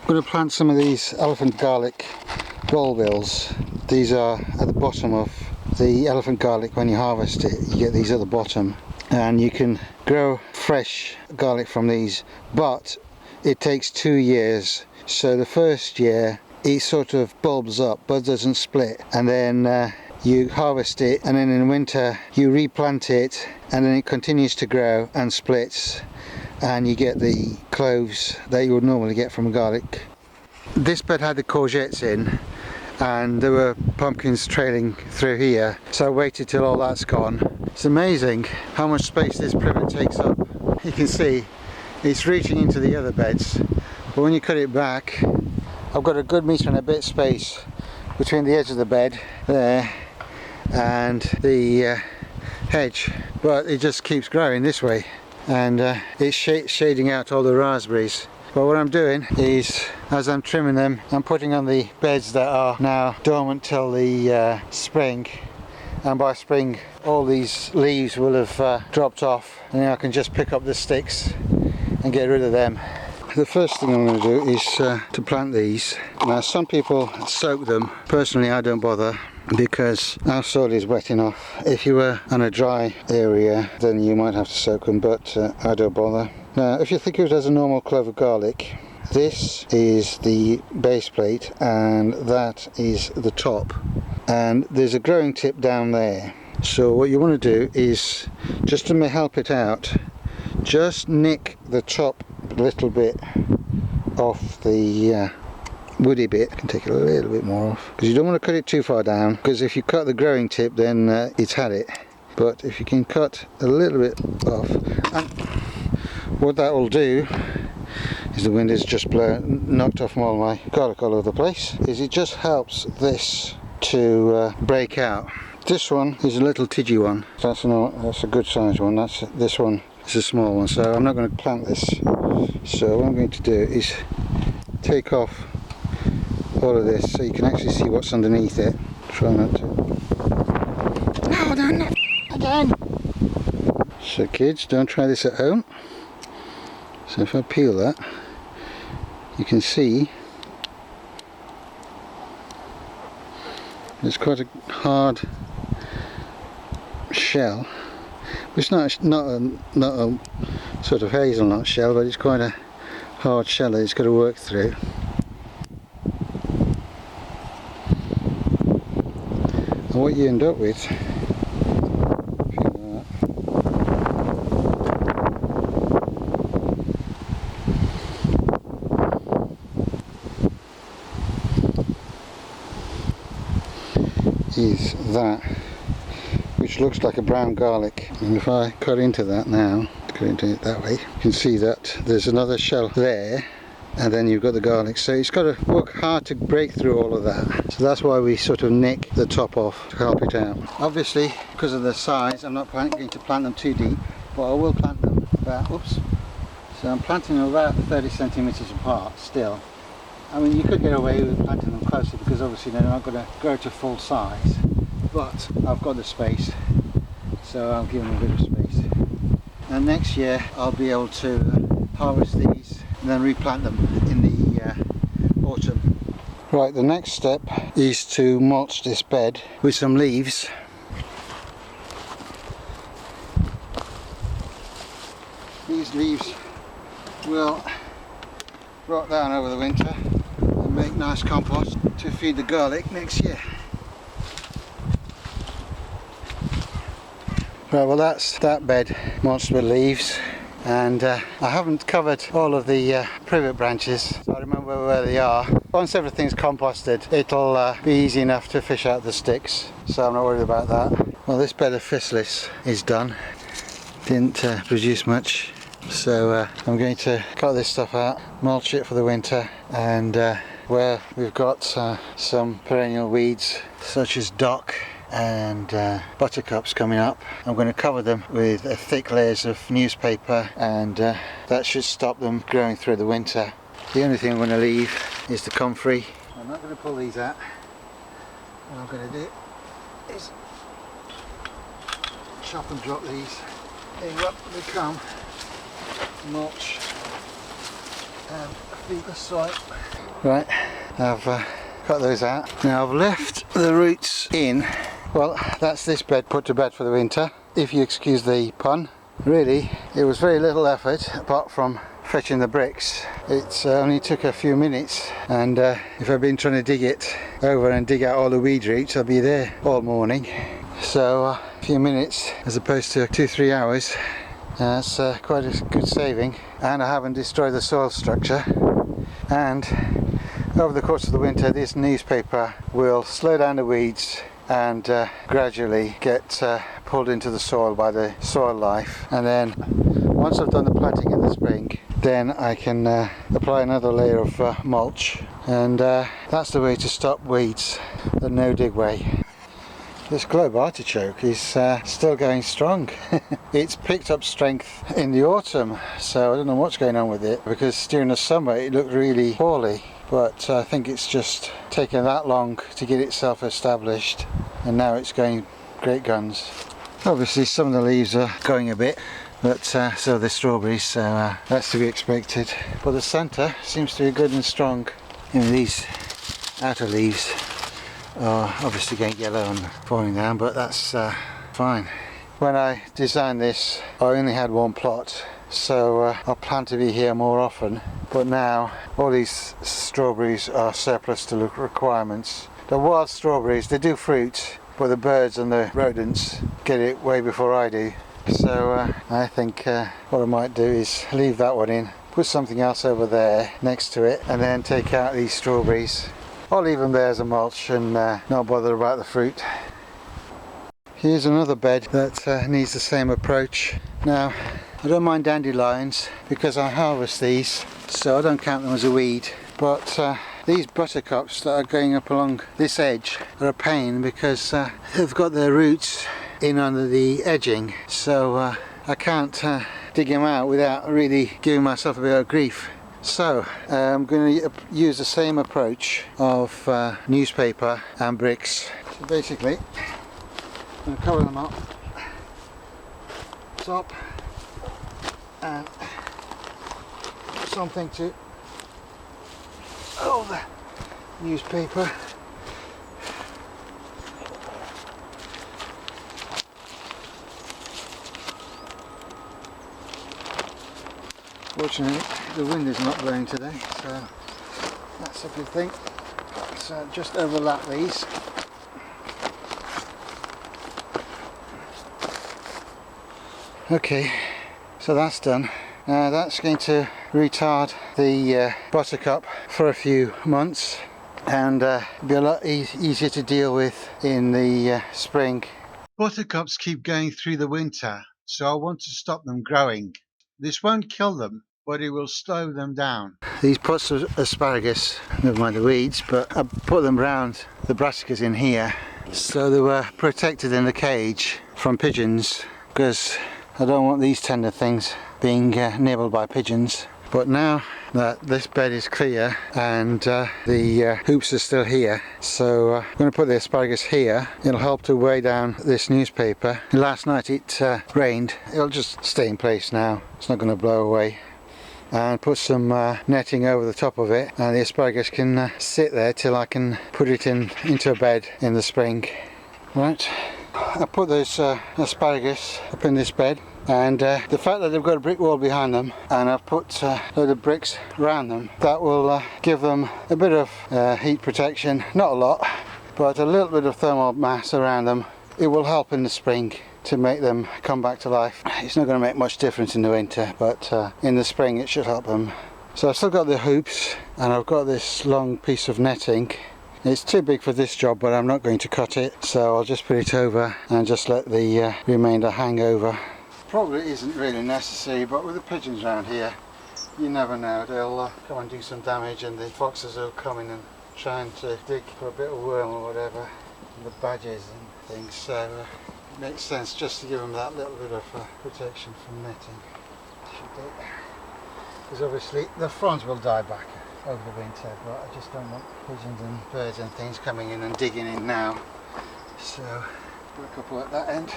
I'm going to plant some of these elephant garlic bulbils. These are at the bottom of the elephant garlic. When you harvest it, you get these at the bottom, and you can grow fresh garlic from these, but it takes 2 years. So the first year it sort of bulbs up, bud doesn't split, and then you harvest it, and then in winter you replant it, and then it continues to grow and splits, and you get the cloves that you would normally get from garlic. This bed had the courgettes in, and there were pumpkins trailing through here, so I waited till all that's gone. It's amazing how much space this privet takes up. You can see it's reaching into the other beds, but when you cut it back, I've got a good metre and a bit space between the edge of the bed there and the hedge, but it just keeps growing this way, and it's shading out all the raspberries. But what I'm doing is, as I'm trimming them, I'm putting on the beds that are now dormant till the spring, and by spring all these leaves will have dropped off, and then I can just pick up the sticks and get rid of them. The first thing I'm going to do is to plant these. Now some people soak them. Personally I don't bother, because our soil is wet enough. If you were on a dry area then you might have to soak them, but I don't bother. Now if you think of it as a normal clove of garlic, this is the base plate and that is the top, and there's a growing tip down there. So what you want to do is, just to help it out, just nick the top little bit off the woody bit. You can take a little bit more off, because you don't want to cut it too far down, because if you cut the growing tip then it's had it. But if you can cut a little bit off, and what that will do is, the wind has just knocked off all my garlic all over the place, is it just helps this to break out. This one is a little tidgy one. That's a good sized one. This one is a small one, so I'm not going to plant this. So what I'm going to do is take off all of this so you can actually see what's underneath it. Try not to. No, not again! So kids, don't try this at home. So if I peel that, you can see it's quite a hard shell. It's not a sort of hazelnut shell, but it's quite a hard shell that it's got to work through. And what you end up with, is that, which looks like a brown garlic. And if I cut into that now, cut into it that way, you can see that there's another shell there, and then you've got the garlic. So it's got to work hard to break through all of that. So that's why we sort of nick the top off to help it out. Obviously, because of the size, I'm not going to plant them too deep, but I will plant them about, oops. So I'm planting them about 30 centimeters apart still. I mean, you could get away with planting them closer, because obviously they're not going to grow to full size, but I've got the space, so I'll give them a bit of space. And next year I'll be able to harvest these and then replant them in the autumn. Right, the next step is to mulch this bed with some leaves. These leaves will rot down over the winter and make nice compost to feed the garlic next year. Right, well that's that bed mulched with leaves, and I haven't covered all of the privet branches, so I remember where they are. Once everything's composted, it'll be easy enough to fish out the sticks, so I'm not worried about that. Well, this bed of physalis is done. Didn't produce much, so I'm going to cut this stuff out, mulch it for the winter, and where we've got some perennial weeds such as dock and buttercups coming up, I'm going to cover them with thick layers of newspaper, and that should stop them growing through the winter. The only thing I'm going to leave is the comfrey. I'm not going to pull these out. What I'm going to do is chop and drop these in what become mulch. and feed the soil. Right, I've cut those out. Now I've left the roots in. Well, that's this bed put to bed for the winter, if you excuse the pun. Really, it was very little effort apart from fetching the bricks. It only took a few minutes, and if I'd been trying to dig it over and dig out all the weed roots, I'd be there all morning. So a few minutes as opposed to 2-3 hours. That's quite a good saving, and I haven't destroyed the soil structure. And over the course of the winter, this newspaper will slow down the weeds and gradually get pulled into the soil by the soil life. And then once I've done the planting in the spring, then I can apply another layer of mulch, and that's the way to stop weeds, the no dig way. This globe artichoke is still going strong. It's picked up strength in the autumn, so I don't know what's going on with it, because during the summer it looked really poorly, but I think it's just taken that long to get itself established, and now it's going great guns. Obviously some of the leaves are going a bit, but so are the strawberries, so that's to be expected. But the centre seems to be good and strong. You know, these outer leaves are obviously getting yellow and falling down, but that's fine. When I designed this, I only had one plot, so I plan to be here more often, but now all these strawberries are surplus to requirements. The wild strawberries, they do fruit, but the birds and the rodents get it way before I do. So I think what I might do is leave that one in, put something else over there next to it, and then take out these strawberries. I'll leave them there as a mulch and not bother about the fruit. Here's another bed that needs the same approach. Now, I don't mind dandelions because I harvest these, so I don't count them as a weed. But these buttercups that are going up along this edge are a pain because they've got their roots in under the edging, so I can't dig them out without really giving myself a bit of grief. So I'm going to use the same approach of newspaper and bricks. So basically I'm going to cover them up top and put something to hold the newspaper. Fortunately, the wind is not blowing today, so that's a good thing. So just overlap these. Okay, so that's done. Now that's going to retard the buttercup for a few months, and be a lot easier to deal with in the spring. Buttercups keep going through the winter, so I want to stop them growing. This won't kill them, but it will slow them down. These pots of asparagus, never mind the weeds, but I put them round the brassicas in here, so they were protected in the cage from pigeons, because I don't want these tender things being nibbled by pigeons. But now that this bed is clear and the hoops are still here, so I'm going to put the asparagus here. It'll help to weigh down this newspaper. Last night it rained. It'll just stay in place now. It's not going to blow away. And put some netting over the top of it, and the asparagus can sit there till I can put it into a bed in the spring. Right, I put those asparagus up in this bed, and the fact that they've got a brick wall behind them and I've put a load of bricks around them, that will give them a bit of heat protection, not a lot, but a little bit of thermal mass around them. It will help in the spring to make them come back to life. It's not going to make much difference in the winter, but in the spring it should help them. So I've still got the hoops, and I've got this long piece of netting. It's too big for this job, but I'm not going to cut it, so I'll just put it over and just let the remainder hang over. Probably isn't really necessary, but with the pigeons around here, you never know, they'll come and do some damage, and the foxes will come in and trying to dig for a bit of worm or whatever, and the badgers and things, so it makes sense just to give them that little bit of protection from netting. Because obviously the fronds will die back over the winter, but I just don't want pigeons and birds and things coming in and digging in now. So put a couple at that end.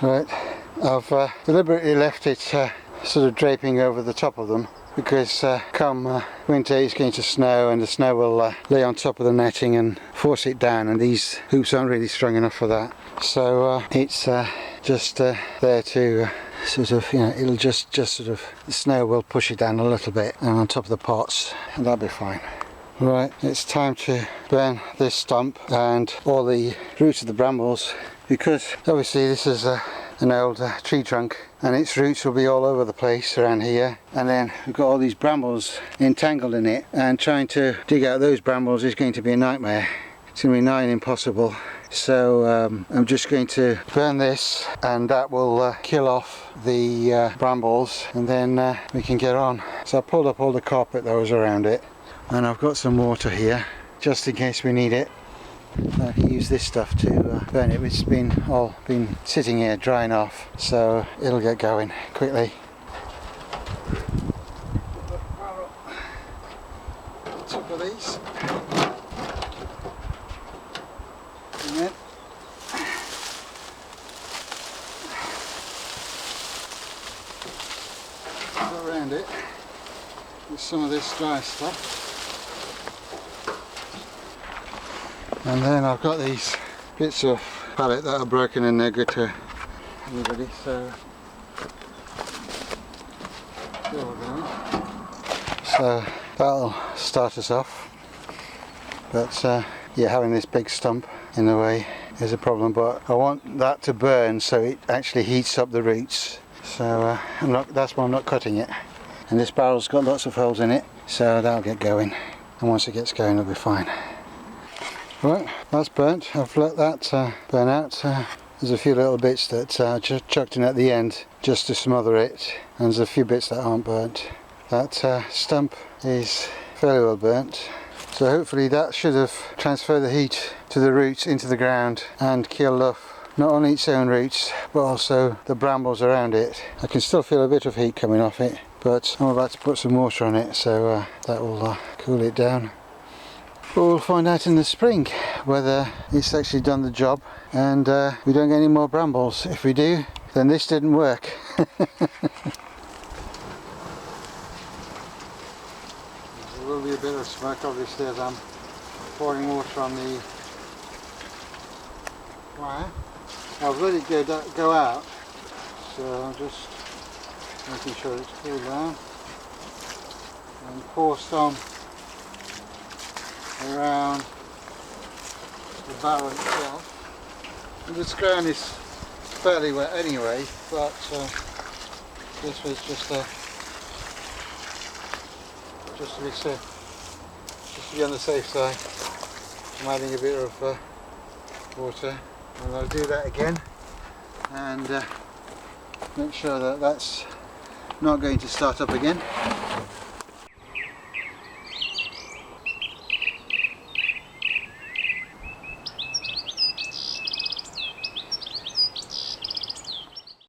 Right, I've deliberately left it sort of draping over the top of them, because come winter it's going to snow, and the snow will lay on top of the netting and force it down, and these hoops aren't really strong enough for that. So it's just there to sort of, you know, it'll just sort of, the snow will push it down a little bit and on top of the pots, and that'll be fine. Right, it's time to burn this stump and all the roots of the brambles, because obviously this is an old tree trunk, and its roots will be all over the place around here, and then we've got all these brambles entangled in it, and trying to dig out those brambles is going to be a nightmare. It's going to be nigh impossible. So I'm just going to burn this, and that will kill off the brambles, and then we can get on. So I pulled up all the carpet that was around it, and I've got some water here just in case we need it. I can use this stuff to burn it, which has been sitting here drying off, so it'll get going quickly. Top of these, and then go around it with some of this dry stuff. And then I've got these bits of pallet that are broken and they're good to everybody, so that'll start us off. But yeah, having this big stump in the way is a problem, but I want that to burn so it actually heats up the roots. So that's why I'm not cutting it. And this barrel's got lots of holes in it, so that'll get going. And once it gets going, it'll be fine. Right, that's burnt. I've let that burn out. There's a few little bits that I just chucked in at the end just to smother it, and there's a few bits that aren't burnt. That stump is fairly well burnt, so hopefully that should have transferred the heat to the roots into the ground and killed off not only its own roots but also the brambles around it. I can still feel a bit of heat coming off it, but I'm about to put some water on it, so that will cool it down. But we'll find out in the spring whether it's actually done the job, and we don't get any more brambles. If we do, then this didn't work. There will be a bit of smoke obviously as I'm pouring water on the wire. I've let it go out, so I'm just making sure it's cooled down, and pour some around the barrel itself. And this ground is fairly wet anyway, but this was just to be safe, just to be on the safe side. I'm adding a bit of water, and I'll do that again and make sure that that's not going to start up again.